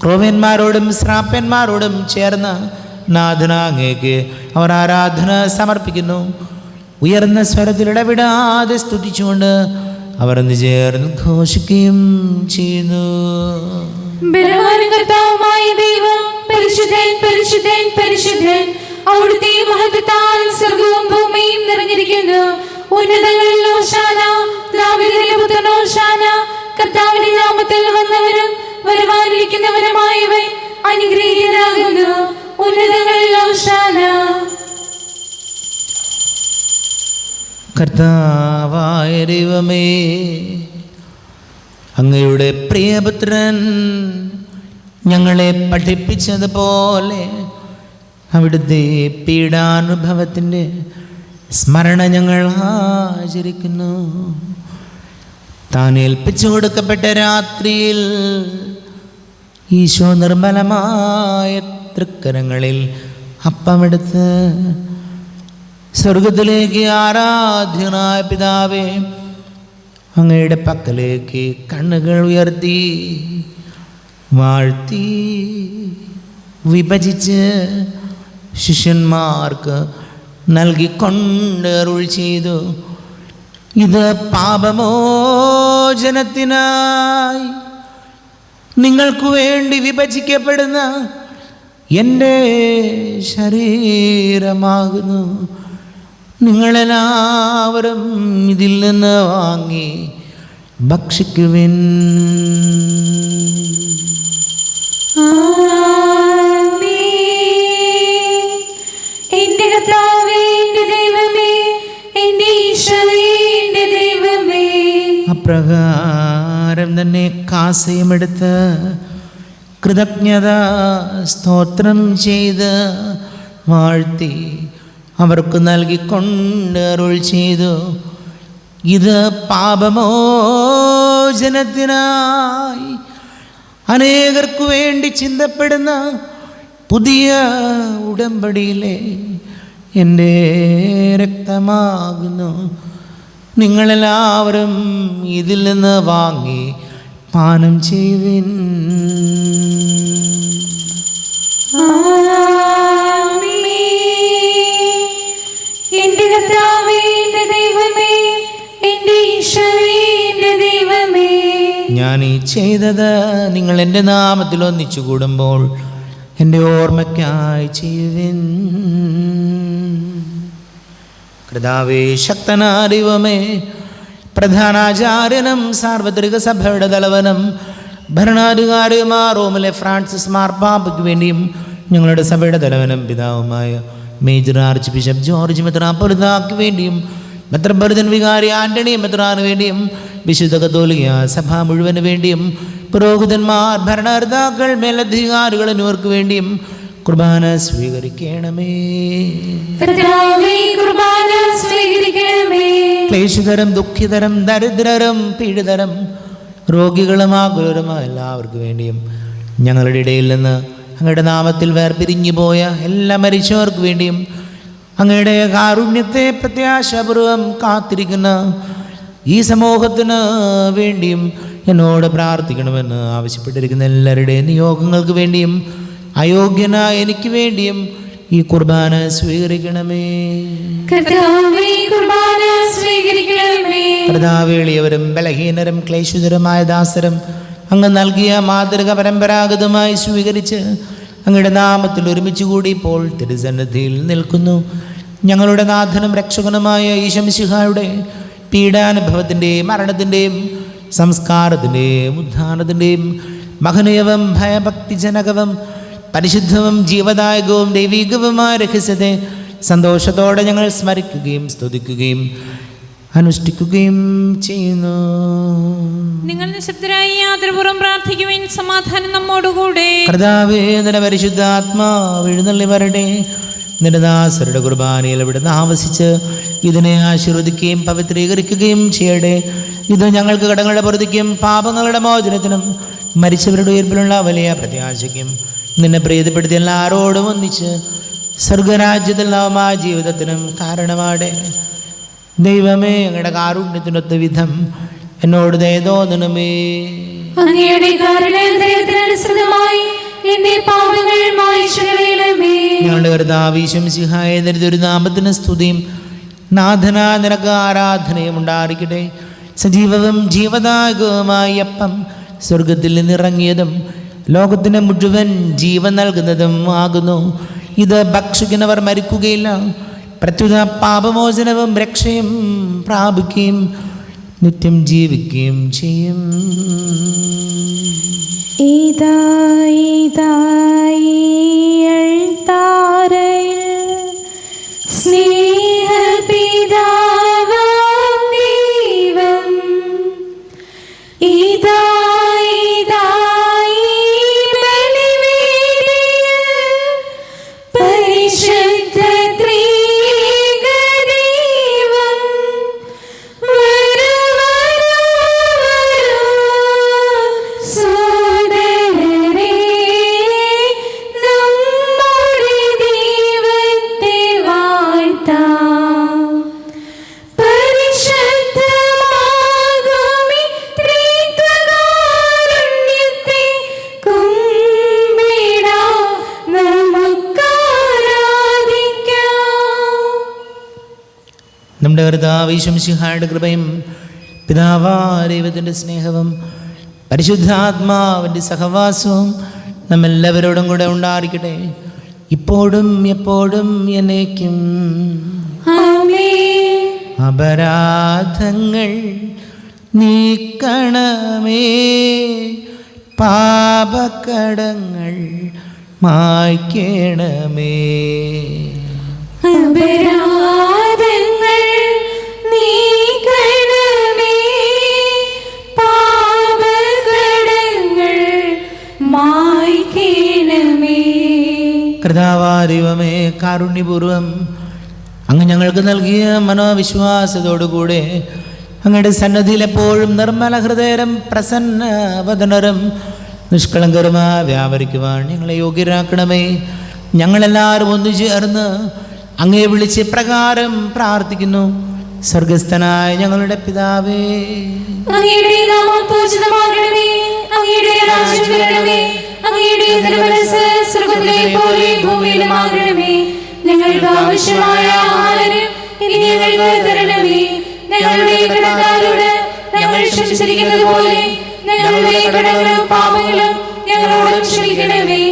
ക്രോവ്യന്മാരോടും ശ്രാപ്യന്മാരോടും ചേർന്ന് നാഥനാങ്ങേക്ക് അവർ ആരാധന സമർപ്പിക്കുന്നു. ഉയർന്ന സ്വരത്തിൽ ഇടവിടാതെ സ്തുതിച്ചുകൊണ്ട് അവർ ഒന്ന് ചേർന്ന് ഘോഷിക്കുകയും ചെയ്യുന്നു. ബലവാനും കർത്താവുമായ ദൈവം, പരിശുദ്ധൻ പരിശുദ്ധൻ പരിശുദ്ധൻ, അവിടുത്തെ മഹത്വത്താൽ സ്വർഗവും ഭൂമിയും നിറഞ്ഞിരിക്കുന്നു. ഉന്നതങ്ങളിൽ ഹോശാന, ദാവീദിന്റെ പുത്രൻ ഹോശാന. കർത്താവിന്റെ നാമത്തിൽ വന്നവനും വരുവാനിരിക്കുന്നവനുമായവൻ അനുഗ്രഹീതനാകുന്നു. ഉന്നതങ്ങളിൽ ഹോശാന. കർത്താവായ ദൈവമേ, അങ്ങയുടെ പ്രിയപുത്രൻ ഞങ്ങളെ പഠിപ്പിച്ചതുപോലെ അവിടുത്തെ പീഡാനുഭവത്തിൻ്റെ സ്മരണ ഞങ്ങൾ ആചരിക്കുന്നു. താൻ ഏൽപ്പിച്ചു കൊടുക്കപ്പെട്ട രാത്രിയിൽ ഈശോ നിർമ്മലമായ തൃക്കരങ്ങളിൽ അപ്പമെടുത്ത് സ്വർഗത്തിലേക്ക് ആരാധ്യനായ പിതാവേ, അങ്ങയുടെ പക്കലേക്ക് കണ്ണുകൾ ഉയർത്തി വാഴ്ത്തി വിഭജിച്ച് ശിഷ്യന്മാർക്ക് നൽകിക്കൊണ്ട് അരുൾ ചെയ്തു: ഇത് പാപമോചനത്തിനായി നിങ്ങൾക്ക് വേണ്ടി വിഭജിക്കപ്പെടുന്ന എൻ്റെ ശരീരമാകുന്നു. നിങ്ങളെല്ലാവരും ഇതിൽ നിന്ന് വാങ്ങി ഭക്ഷിക്കുവിൻ. എന്റെ കർത്താവേ, എന്റെ ദൈവമേ, എന്റെ ഈശോയേ, എന്റെ ദൈവമേ. അപ്രകാരം തന്നെ കാസയുമെടുത്ത് കൃതജ്ഞത സ്തോത്രം ചെയ്ത് വാഴ്ത്തി അവർക്ക് നൽകിക്കൊണ്ട് അരുൾ ചെയ്തു: ഇത് പാപമോചനത്തിനായി അനേകർക്കു വേണ്ടി ചിന്തപ്പെടുന്ന പുതിയ ഉടമ്പടിയിലെ എൻ്റെ രക്തമാകുന്നു. നിങ്ങളെല്ലാവരും ഇതിൽ നിന്ന് വാങ്ങി പാനം ചെയ്യുവിൻ. എന്റെ കർത്താവേ, എന്റെ ദൈവമേ, എന്റെ ഈശോയേ, എന്റെ ദൈവമേ. ഞാൻ ഈ ചെയ്തത് നിങ്ങൾ എൻ്റെ നാമത്തിൽ ഒന്നിച്ചു കൂടുമ്പോൾ എൻ്റെ ഓർമ്മയ്ക്കായി ചെയ്യുവിൻ. കർത്താവേ, ശക്തനായ ദൈവമേ, പ്രധാനാചാര്യനും സാർവത്രിക സഭയുടെ തലവനും ഭരണാധികാരിയുമായ റോമിലെ ഫ്രാൻസിസ് മാർപ്പാപ്പയ്ക്ക് വേണ്ടിയും ഞങ്ങളുടെ സഭയുടെ തലവനും പിതാവുമായ മേജർ ആർച്ച് ബിഷപ്പ് ജോർജ് മെത്രാപ്പൊലീത്താക്ക് വേണ്ടിയും മെത്രാപ്പൊലീത്തൻ വികാരി ആന്റണി മെത്രാന് വേണ്ടിയും വിശുദ്ധ കത്തോലിക്ക സഭ മുഴുവന് വേണ്ടിയും പുരോഹിതന്മാർ, ഭരണകർത്താക്കൾ, മേലധികാരികൾ എന്നിവർക്ക് വേണ്ടിയും കുർബാന സ്വീകരിക്കണമേ. ക്ലേശിതരും ദുഃഖിതരും ദരിദ്രരും പീഡിതരും രോഗികളും ആകുലരുമായ എല്ലാവർക്കും വേണ്ടിയും ഞങ്ങളുടെ ഇടയിൽ നിന്ന് അങ്ങയുടെ നാമത്തിൽ വേർപിരിഞ്ഞു പോയ എല്ലാ മരിച്ചവർക്ക് വേണ്ടിയും അങ്ങയുടെ കാരുണ്യത്തെ പ്രത്യാശാപൂർവം കാത്തിരിക്കുന്ന ഈ സമൂഹത്തിന് വേണ്ടിയും എന്നോട് പ്രാർത്ഥിക്കണമെന്ന് ആവശ്യപ്പെട്ടിരിക്കുന്ന എല്ലാവരുടെയും നിയോഗങ്ങൾക്ക് വേണ്ടിയും അയോഗ്യനായ എനിക്ക് വേണ്ടിയും ഈ കുർബാന സ്വീകരിക്കണമേ. കർത്താവേ, കുർബാന സ്വീകരിക്കണമേ. എളിയവരും ബലഹീനരും ക്ലേശിതരുമായ ദാസരും അങ്ങ് നൽകിയ മാതൃക പരമ്പരാഗതമായി സ്വീകരിച്ച് അങ്ങയുടെ നാമത്തിൽ ഒരുമിച്ച് കൂടി ഇപ്പോൾ തിരുസന്നിധിയിൽ നിൽക്കുന്നു. ഞങ്ങളുടെ നാഥനും രക്ഷകനുമായ ഈശോ മിശിഹായുടെ പീഡാനുഭവത്തിൻ്റെയും മരണത്തിൻ്റെയും സംസ്കാരത്തിൻ്റെയും ഉത്ഥാനത്തിൻ്റെയും മഹനീയവും ഭയഭക്തിജനകവും പരിശുദ്ധവും ജീവദായകവും ദൈവികവുമായ രഹസ്യത്തെ സന്തോഷത്തോടെ ഞങ്ങൾ സ്മരിക്കുകയും സ്തുതിക്കുകയും അനുഷ്ഠിക്കുകയും ചെയ്യുന്നു. നിങ്ങൾ നിശബ്ദരായി ആദരപൂർവ്വം പ്രാർത്ഥിക്കുവിൻ. സമാധാനം നമ്മോടുകൂടെ. കർത്താവേ, നിന്റെ പരിശുദ്ധാത്മാവ് എഴുന്നള്ളി വരട്ടെ. നിന്റെ ദാസരുടെ കുർബാനയിൽ ഇവിടുന്ന് ആവസിച്ച് ഇതിനെ ആശീർവദിക്കുകയും പവിത്രീകരിക്കുകയും ചെയ്യട്ടെ. ഇത് ഞങ്ങൾക്ക് കടങ്ങളുടെ പൊറുതിക്കും പാപങ്ങളുടെ മോചനത്തിനും മരിച്ചവരുടെ ഉയർപ്പിലുള്ള വലിയ പ്രത്യാശയ്ക്കും നിന്നെ പ്രീതിപ്പെടുത്തി എല്ലാവരോടും ഒന്നിച്ച് സ്വർഗരാജ്യത്തിൽ നവമായ ജീവിതത്തിനും കാരണമാടെ. ദൈവമേ, അങ്ങയുടെ കാരുണ്യത്തിനൊത്ത വിധം എന്നോട് ദയ തോന്നണമേ. അങ്ങയുടെ കാരുണ്യത്തിനനുസൃതമായി എന്റെ പാപങ്ങൾ മായ്ച്ചു കളയണമേ. ഞങ്ങളുടെ കർത്താവ് ഈശോ മിശിഹായെ നിന്റെ ഒരു നാമത്തിന് സ്തുതിയും നാഥനാ നിനക്ക് ആരാധനയും ഉണ്ടായിരിക്കട്ടെ. സജീവവും ജീവദായകവുമായ അപ്പം സ്വർഗത്തിൽ നിന്നിറങ്ങിയതും ലോകത്തിന് മുഴുവൻ ജീവൻ നൽകുന്നതും ആകുന്നു. ഇത് ഭക്ഷിക്കുന്നവർ മരിക്കുകയില്ല, പ്രത്യുത പാപമോചനവും രക്ഷയും പ്രാപിക്കുകയും നിത്യം ജീവിക്കുകയും ചെയ്യും. നമ്മുടെ കർത്താവ് ഈശോ മിശിഹായുടെ കൃപയും പിതാവായ ദൈവത്തിൻ്റെ സ്നേഹവും പരിശുദ്ധാത്മാവിൻ്റെ സഹവാസവും നമ്മെല്ലാവരോടും കൂടെ ഉണ്ടായിരിക്കട്ടെ, ഇപ്പോഴും എപ്പോഴും എന്നേക്കും. അപരാധങ്ങൾ നീക്കണമേ, പാപക്കടങ്ങൾ മായ്ക്കണമേ. അപരാധങ്ങൾ നീക്കണമേ, പാപകടങ്ങൾ മായ്ക്കണമേ. കർത്താവായ ദൈവമേ, കാരുണ്യപൂർവം അങ്ങ് ഞങ്ങൾക്ക് നൽകിയ മനോവിശ്വാസത്തോടുകൂടെ അങ്ങയുടെ സന്നദ്ധിയിൽ എപ്പോഴും നിർമ്മല ഹൃദയരും പ്രസന്നവദനരും നിഷ്കളങ്കരുമായി വ്യാപരിക്കുവാൻ ഞങ്ങളെ യോഗ്യരാക്കണമേ. ഞങ്ങളെല്ലാവരും ഒന്നു ചേർന്ന് അങ്ങേ വിളിച്ച് പ്രകാരം പ്രാർത്ഥിക്കുന്നു. സ്വർഗസ്ഥനായ ഞങ്ങളുടെ പിതാവേ, അങ്ങയുടെ നാമം പൂജിതമാകണമേ, അങ്ങയുടെ രാജ്യം വരണമേ, അങ്ങയുടെ തിരുമനസ്സ് സ്വർഗ്ഗത്തിലെ പോലെ ഭൂമിയിലുമാകണമേ. ഞങ്ങൾക്ക് ആവശ്യമായ ആഹാരം ഇനി ഞങ്ങൾക്ക് തരണമേ. ഞങ്ങളുടെ കടക്കാരോട് ഞങ്ങൾ ക്ഷമിച്ചിരിക്കുന്നത് പോലെ ഞങ്ങളുടെ കടങ്ങളും പാപങ്ങളും ഞങ്ങളോട് ക്ഷമിക്കണമേ.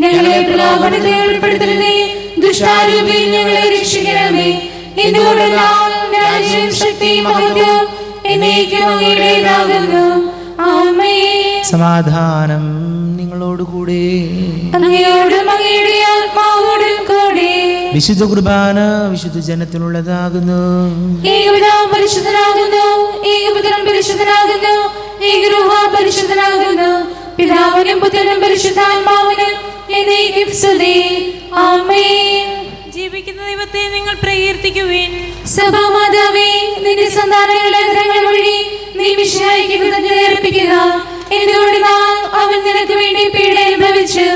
ഞങ്ങളെ പ്രലോഭനത്തിൽ ഉൾപ്പെടുത്തരുതേ, ദുഷ്ടാരൂപിയിൽ ഞങ്ങളെ രക്ഷിക്കണമേ. എന്തുകൊണ്ടെന്നാൽ രാജ്യവും ശക്തിയും മഹത്വവും എന്നേക്കും അങ്ങയുടേതാകുന്നു. ആമേൻ. സമാധാനം നിങ്ങളോടുകൂടെ. അങ്ങയോടും അങ്ങയുടെ ആത്മാവോടും കൂടെ. വിശുദ്ധ കുർബാന വിശുദ്ധ ജനത്തിനുള്ളതാകുന്നു. ഏകപിതാവ് പരിശുദ്ധനാകുന്നു, ഏകപുത്രൻ പരിശുദ്ധനാകുന്നു, ഏകരൂഹ പരിശുദ്ധനാകുന്നു. പിതാവിനും പുത്രനും പരിശുദ്ധാത്മാവിനും എന്നേക്കും സ്തുതി. ആമേൻ. ജീവിക്കുന്ന ദൈവത്തെ നിങ്ങൾ പ്രകീർത്തിക്കുവിൻ. സഭാമാതാവേ, നിന്റെ സന്താനങ്ങളുടെ അധരങ്ങൾ വഴി നീ മിശിഹായ്ക്ക് കൃതജ്ഞത അർപ്പിക്കുക. എന്തുകൊണ്ടെന്നാൽ അവൻ നിനക്ക് വേണ്ടി പീഡ അനുഭവിച്ചു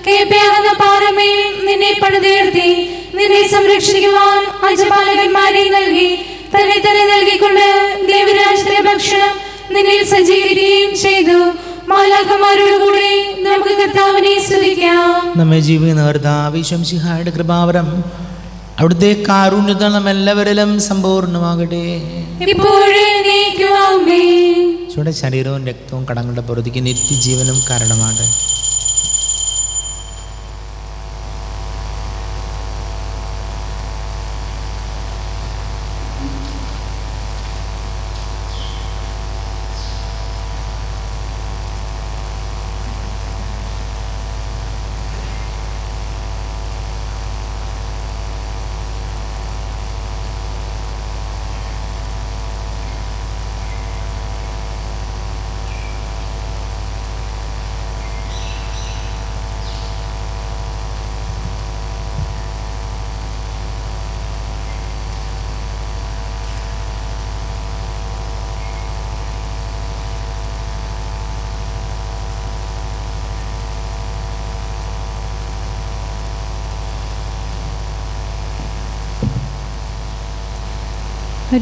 കേൾപ്പിയാകുന്ന പാറമേൽ നിന്നെ പണിതുയർത്തി. നിന്നെ സംരക്ഷിക്കുവാൻ അജപാലകന്മാരെ നൽകി തന്നെ തന്നെ നൽകിക്കൊണ്ട് ദൈവരാജ്യത്തിലെ ഭക്ഷണം നിന്നിൽ സജ്ജീകരിക്കുകയും ചെയ്തു. മാലാഖമാരോടുകൂടി നമുക്ക് കർത്താവിനെ സ്തുതിക്കാം. നമ്മെ ജീവിക്കുന്ന കർത്താവ് ശംസിഹായുടെ കൃപാവരം അവിടുത്തെ കാരുണ്യത നമ്മെല്ലാവരിലും സമ്പൂർണ്ണമാകട്ടെ. ചൂടെ ശരീരവും രക്തവും കടങ്ങളുടെ പുറത്തേക്ക് നിത്യജീവനും കാരണമാണ്.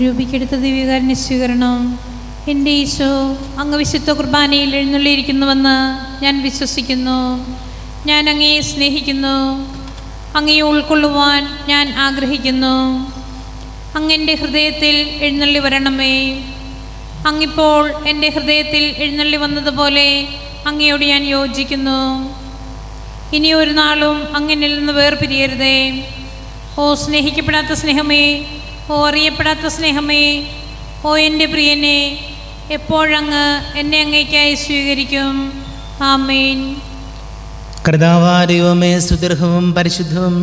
രൂപിക്കെടുത്ത ദിവ്യകാരുണ്യ സ്വീകരണം. എൻ്റെ ഈശോ അങ്ങ് വിശുദ്ധ കുർബാനയിൽ എഴുന്നള്ളിയിരിക്കുന്നുവെന്ന് ഞാൻ വിശ്വസിക്കുന്നു. ഞാൻ അങ്ങയെ സ്നേഹിക്കുന്നു. അങ്ങയെ ഉൾക്കൊള്ളുവാൻ ഞാൻ ആഗ്രഹിക്കുന്നു. അങ്ങെൻ്റെ ഹൃദയത്തിൽ എഴുന്നള്ളി വരണമേ. അങ്ങിപ്പോൾ എൻ്റെ ഹൃദയത്തിൽ എഴുന്നള്ളി വന്നതുപോലെ അങ്ങയോട് ഞാൻ യോജിക്കുന്നു. ഇനി ഒരു നാളും അങ്ങനിൽ നിന്ന് വേർപിരിയരുതേ. ഓ സ്നേഹിക്കപ്പെടാത്ത സ്നേഹമേ, ഓ അറിയപ്പെടാത്ത സ്നേഹമേ, ഓ എൻ്റെ പ്രിയനെ, എപ്പോഴങ്ങ് എന്നെ അങ്ങേക്കായി സ്വീകരിക്കും. ആമേൻ. കർത്താവായ സുദീർഘവും പരിശുദ്ധവും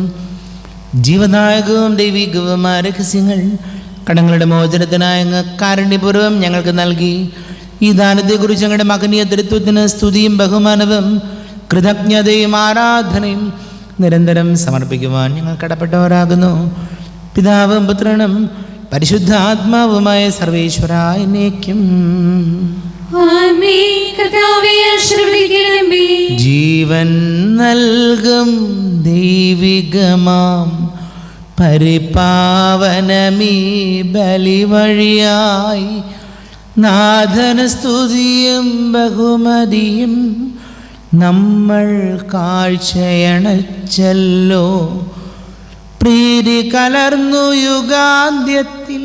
ജീവനായകവും ദൈവികവുമായ രഹസ്യങ്ങൾ കടങ്ങളുടെ മോചനത്തിനായ അങ്ങ് കാരുണ്യപൂർവ്വം ഞങ്ങൾക്ക് നൽകി. ഈ ദാനത്തെക്കുറിച്ച് ഞങ്ങളുടെ മകനീയ തൃത്വത്തിന് സ്തുതിയും ബഹുമാനവും കൃതജ്ഞതയും ആരാധനയും നിരന്തരം സമർപ്പിക്കുവാൻ ഞങ്ങൾ കടപ്പെട്ടവരാകുന്നു. പിതാവും പുത്രനും പരിശുദ്ധാത്മാവുമായ സർവേശ്വര എന്നേക്കും. ജീവൻ നൽകും ദൈവികമാം പരിപാവനമീ ബലി വഴിയായി നാഥന സ്തുതിയും ബഹുമതിയും നമ്മൾ കാഴ്ചയണച്ചല്ലോ. പ്രീതി കലർന്നു യുഗാന്ത്യത്തിൽ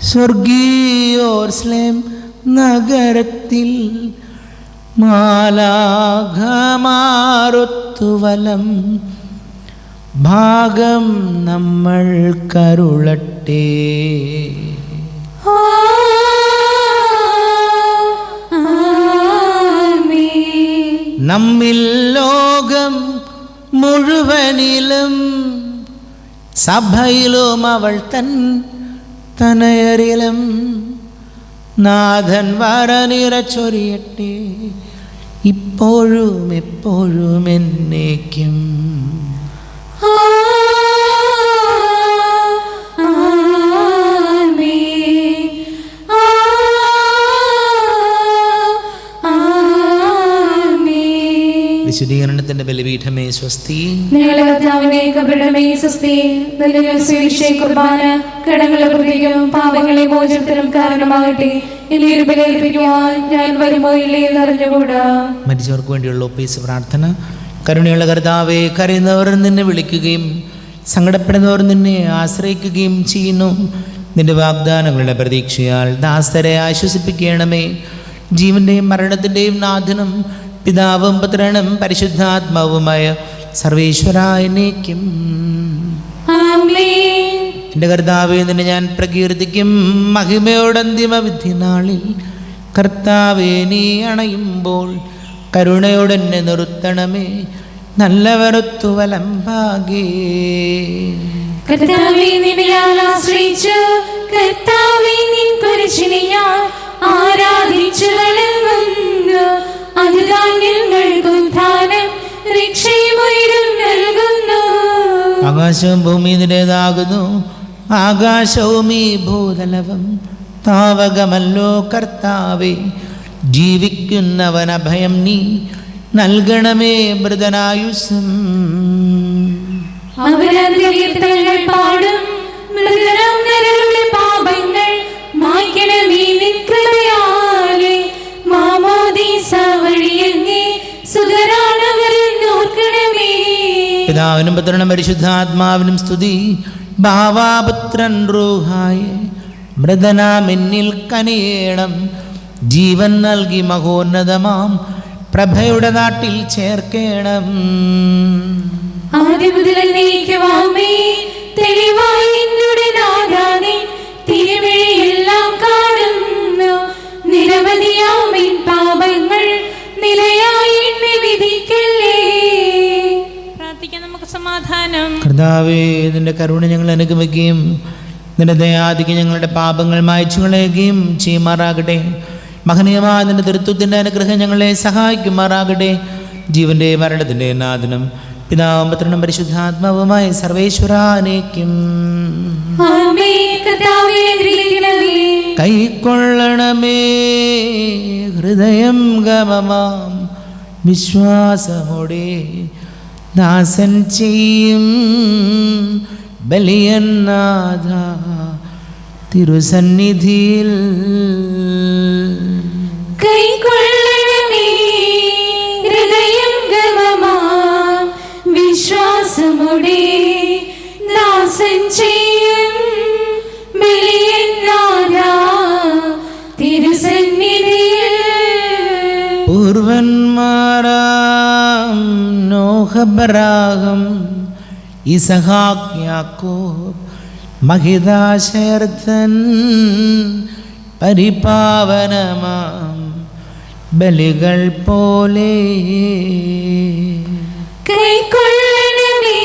സ്വർഗീയോർസ്ലേം നഗരത്തിൽ മാലാഖമാരൊത്തുവലം ഭാഗം നമ്മൾ കരുളട്ടെ. നമ്മിൽ ലോകം മുഴുവനിലും സഭയിലും അവൾ തനയരിലും നാഥൻ വരനിറച്ചൊരിയട്ടെ, ഇപ്പോഴും എപ്പോഴും എന്നേക്കും. വിശുദ്ധീകരണത്തിന്റെ ബലിപീഠമേ സ്വസ്തി. ഞങ്ങളുടെ കർത്താവിന്റെ കബറിടമേ സ്വസ്തി. കുർബാന കടങ്ങളെ പ്രതിക്കും പാപങ്ങളെ മോചനത്തിനും കാരണമാകട്ടെ. ഇനിയൊരു ബലിയർപ്പിക്കുവാൻ ഞാൻ വരുമോ ഇല്ലേ എന്നറിഞ്ഞുകൂടാ. മരിച്ചവർക്ക് വേണ്ടിയുള്ള ഒപ്പീസ് പ്രാർത്ഥന. കരുണയുള്ള കർത്താവേ, കരയുന്നവർ നിന്നെ വിളിക്കുകയും സങ്കടപ്പെടുന്നവർ നിന്നെ ആശ്രയിക്കുകയും ചെയ്യുന്നു. നിന്റെ വാഗ്ദാനങ്ങളുടെ പ്രതീക്ഷയാൽ ദാസരെ ആശ്വസിപ്പിക്കണമേ. ജീവന്റെയും മരണത്തിൻ്റെയും നാഥനും പിതാവും പുത്രനും പരിശുദ്ധാത്മാവുമായ സർവേശ്വര എന്നേക്കും. എൻ്റെ കർത്താവേ, നിന്നെ ഞാൻ പ്രകീർത്തിക്കും. മഹിമയോടന്തിമ വിധി നാളിൽ കർത്താവേ, നീ അണയുമ്പോൾ കരുണയോടെന്നെ നിർത്തണമേ. നല്ലവരൊത്തു വലംഭാഗേ. കർത്താവേ, നിന്നെ ഞാൻ ആശ്രയിച്ചു. കർത്താവേ, നിൻ കുരിശിനെ ഞാൻ ആരാധിച്ചു വണങ്ങുന്നു. അതുതാൻ ഞങ്ങൾക്കും ദാനം രക്ഷയും ഉയരും നൽകുന്നു. ആകാശവും ഭൂമി നിന്റേതാകുന്നു. ആകാശവും ഈ ഭൂതലവും താവകമല്ലോ കർത്താവേ. ജീവിക്കുന്നവൻ അഭയം നീ നൽകണമേ മൃതനായുസ്സും. അവരത് കീർത്തനങ്ങൾ പാടും. മൃഗരാം നരരുടെ പാപങ്ങൾ മായ്ക്കണമേ നിൻ കൃപയാലെ. മാമോദീസ വഴിയങ്ങേ സുതരാണവരെന്ന് ഓർക്കണമേ. പിതാവിനും പുത്രനും പരിശുദ്ധാത്മാവിനും സ്തുതി. ഭാവാപുത്രൻ റൂഹായെ മൃതനാമെന്നിൽ കനിയേണം. ജീവൻ നൽകി മഹോന്നതമാം പ്രഭയുടെ നാട്ടിൽ ചേർക്കേണം. ആദ്യം മുതൽ നീക്കുവാമേ തെളിവായി എന്നുടെ നാഥാനേ. തിരുമിഴിയെല്ലാം കാണുന്നു നിരവധിയാമിൻ പാപങ്ങൾ നിലയായി എന്നെ വിധിക്കല്ലേ. പ്രാർത്ഥിക്കാൻ നമുക്ക് സമാധാനം. കർത്താവേ, നിന്റെ കരുണ ഞങ്ങൾ അനുഗമിക്കുകയും നിന്റെ ദയാധികം ഞങ്ങളുടെ പാപങ്ങൾ മായ്ച്ചു കളയുകയും ചെയ്യുമാറാകട്ടെ. മഹനീയമായ നിന്റെ തൃത്വത്തിൻ്റെ അനുഗ്രഹം ഞങ്ങളെ സഹായിക്കുമാറാകട്ടെ. ജീവന്റെ മരണത്തിൻ്റെ നാഥനും പിതാവും പുത്രനും പരിശുദ്ധാത്മാവുമായ സർവേശ്വരാനേക്കും കൈക്കൊള്ളണമേ ഹൃദയം ഗമമാം വിശ്വാസമോടെ ദാസൻ ചെയ്യും ബലിയന്നാഥ തിരുസന്നിധിയിൽ. കൈക്കൊള്ളണമേ ഹൃദയം ഗമമാം വിശ്വാസമോടെ ദാസൻ ചെയ്യും ബലിയന്നാഥ തിരുസന്നിധിയിൽ. പൂർവന്മാരാം നോഹബ്രാഹം ഇസഹാക്ക് യാക്കോബ് മഹിതാശയർത്തൻ പരിപാവനമാം ബലികൾ പോലെ കൈക്കൊള്ളണമേ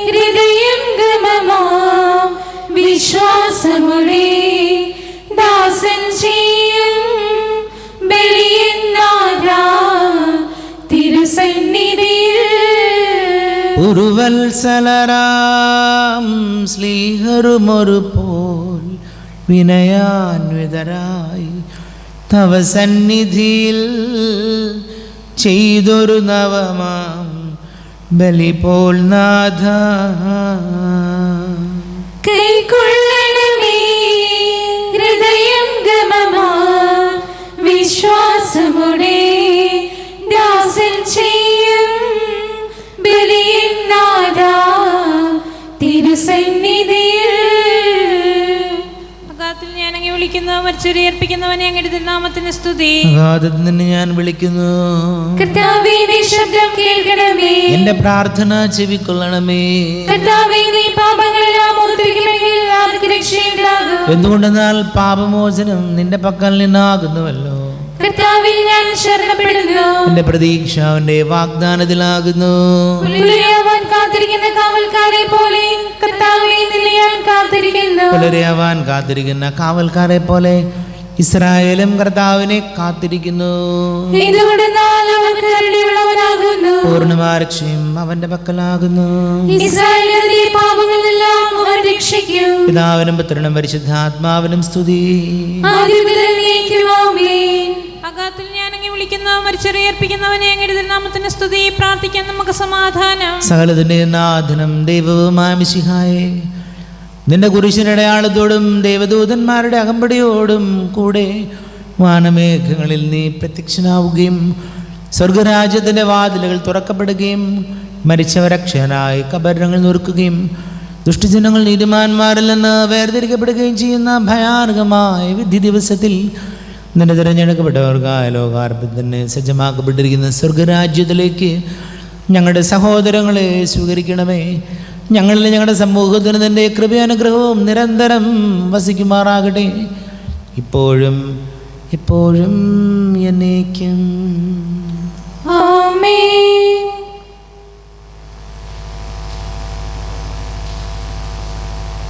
ഹൃദയം ഗമമാം വിശ്വാസമോടെ ദാസൻ ചെയ്യും ബലിയന്നാഥ തിരുസന്നിധിയിൽ. ഉരുവത്സലരാം സ്ലീഹരുമൊരു പോൽ വിനയാന്വിതരായി തവ സന്നിധിയിൽ ചെയ്തൊരു നവമാം ബലി പോൽ നാഥ. കൈക്കൊള്ളണമേ ഹൃദയം ഗമമാം വിശ്വാസമോടെ ദാസൻ ചെയ്യും ബലിയന്നാഥ തിരുസന്നിധിയിൽ. അഗാധത്തിൽ ഞാൻ അങ്ങ് വിളിക്കുന്നു, മരിച്ചവരെ അർപ്പിക്കുന്നവനെ അങ്ങയുടെ തിരുനാമത്തിന് സ്തുതി. അഗാധത്തിൽ നിന്ന് ഞാൻ വിളിക്കുന്നു, കർത്താവേ നീ ശബ്ദം കേൾക്കണമേ. എന്റെ പ്രാർത്ഥന ചെവിക്കൊള്ളണമേ. കർത്താവേ നീ പാപങ്ങളെല്ലാം ഓർത്തിരിക്കുമെങ്കിൽ ആർക്ക് രക്ഷയുണ്ടാകും? എന്തുകൊണ്ടെന്നാൽ പാപമോചനം നിന്റെ പക്കൽ നിന്നാകുന്നുവല്ലോ. കർത്താവിൽ ഞാൻ ശരണപ്പെടുന്നു. എന്റെ പ്രതീക്ഷ അവന്റെ വാഗ്ദാനത്തിലാകുന്നു. പുലരിയാവാൻ കാത്തിരിക്കുന്ന കാവൽക്കാരെ പോലെ കർത്താവേ നിന്നെ ഞാൻ കാത്തിരിക്കുന്നു. പുലരിയാവാൻ കാത്തിരിക്കുന്ന കാവൽക്കാരെ പോലെ ഇസ്രായേലും കർത്താവിനെ കാത്തിരിക്കുന്നു. എന്തുകൊണ്ടെന്നാൽ അവൻ കരുണയുള്ളവനാകുന്നു. പൂർണ്ണമാരക്ഷയും അവന്റെ പക്കലാകുന്നു. ഇസ്രായേലിന്റെ പാപങ്ങളെല്ലാം അവൻ രക്ഷിക്കും. പിതാവിനും പുത്രനും പരിശുദ്ധാത്മാവിനും സ്തുതി. ആദ്യം മുതൽ എന്നേക്കും ആമേൻ. അഗാധത്തിൽ ഞാൻ അങ്ങ് വിളിക്കുന്നു, മരിച്ചവരെ അർപ്പിക്കുന്നവനെ അങ്ങയുടെ തിരുനാമത്തിന് സ്തുതി. പ്രാർത്ഥിക്കാൻ നമുക്ക് സമാധാനം. സകലത്തിന്റെ നാഥനും ദൈവവുമായ മിശിഹായേ, നിന്റെ കുരിശിന്റെ അടയാളത്തോടും ദേവദൂതന്മാരുടെ അകമ്പടിയോടും കൂടെ വാനമേഘങ്ങളിൽ നീ പ്രത്യക്ഷനാവുകയും സ്വർഗരാജ്യത്തിന്റെ വാതിലുകൾ തുറക്കപ്പെടുകയും മരിച്ചവരക്ഷയനായി കബരങ്ങൾ നുറുക്കുകയും ദുഷ്ടജനങ്ങൾ നീതിമാന്മാരിൽ നിന്ന് വേർതിരിക്കപ്പെടുകയും ചെയ്യുന്ന ഭയാനകമായ വിധി ദിവസത്തിൽ നിന്റെ തിരഞ്ഞെടുക്കപ്പെട്ടവർക്കായ ലോകാർപ്പത്തിന് സജ്ജമാക്കപ്പെട്ടിരിക്കുന്ന സ്വർഗരാജ്യത്തിലേക്ക് ഞങ്ങളുടെ സഹോദരങ്ങളെ സ്വീകരിക്കണമേ. ഞങ്ങളിൽ ഞങ്ങളുടെ സമൂഹത്തിന് നിന്റെ കൃപയാനുഗ്രഹവും നിരന്തരം വസിക്കുമാറാകട്ടെ, ഇപ്പോഴും എപ്പോഴും എന്നേക്കും.